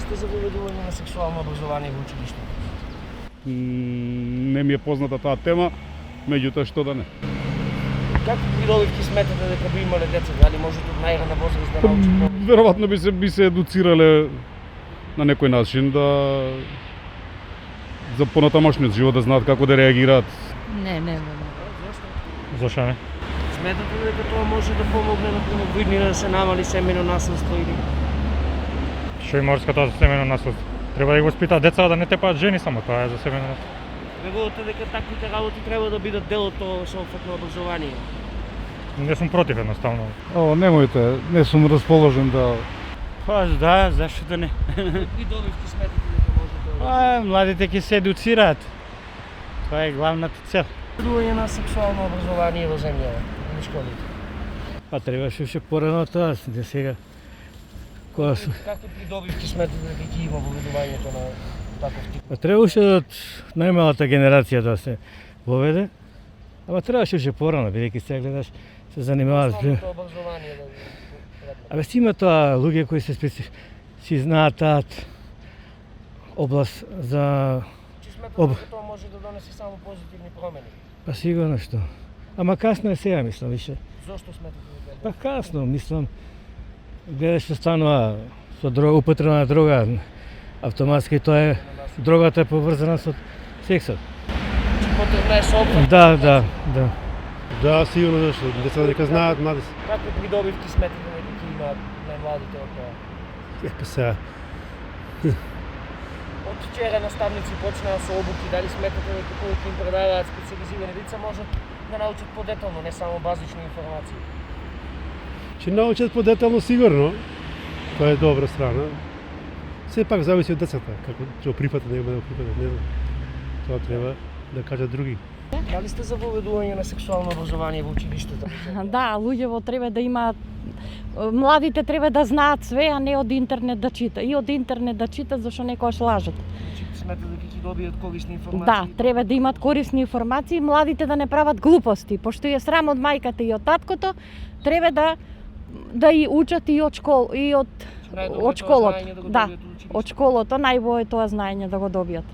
сте за воведување на сексуално образование во училиште? Не ми е позната таа тема, меѓутоа што да не. Какви придобивки сметате дека би имале деца? Дали можете од најрана возраст да научите повеќе? Веројатно би се едуцирале на некој начин да за понатамошниот живот да знаат како да реагираат. Не. Зошто не? Сметате дека тоа може да помогне на пример во иднина да се намали семено насилство или Што и морска тоа за семено наследство? Треба да ги воспитаат деца да не тепаат жени само, тоа е за семено наследство. верувате дека таквите работи треба да бидат дел од тоа соопфатно образование? Не сум против едноставно. Немојте, не сум расположен да... Па да, зашто да не? Придобивки сметате дека може да... Младите ќе се едуцираат. Тоа е главната цел. Воведување на сексуално образование во земјава, во школите. Па требаше уште порано тоа, де сега. Кога су... Какви придобивки сметате дека ќе има воведувањето на таков тип? Па требаше од најмалата генерација да се воведе. Ама требаше уште порано, бидејќи сега гледаш се занимаваат. Основното образование да Абе си има тоа луѓе кои си знаат таа област за... Чи сметате дека тоа може да донесе само позитивни промени? Па сигурно што. Ама касно е сега, мислам, више. Зошто сметате дека? Па касно, мислам. Гледаш што станува со употреба на дрога. Автоматски тоа е... Дрогата е поврзана со сексот. Чи потребна е соопфатна? Да. Да, сигурно зашто деца дека знаат млади. Какви придобивки сметате дека ќе имаат најмладите од тоа? Епа сега. Од вчера наставници почнаа со обуки, дали сметате дека кои ќе им предаваат специализирани лица можат да научат подетално, не само базични информации? Ќе научат подетално сигурно. Тоа е добра страна. Сепак зависи од децата, како ќе прифатат, нема да прифатат, не знам. Тоа треба да кажат други. Дали сте за воведување на сексуално образование во училиштата? Да, луѓето треба да имаат, младите треба да знаат све, а не од интернет да чита. И од интернет да читат, зашто некојаш лажат. Значи, сметате дека ќе добијат корисни информации? Да, треба да имат корисни информации, младите да не прават глупости, пошто е срам од мајката и од таткото, треба да и учат и од школото. Најдобро е тоа знаење да го Да, добијат од училиште. од школото најбо е тоа знаење да го добијат.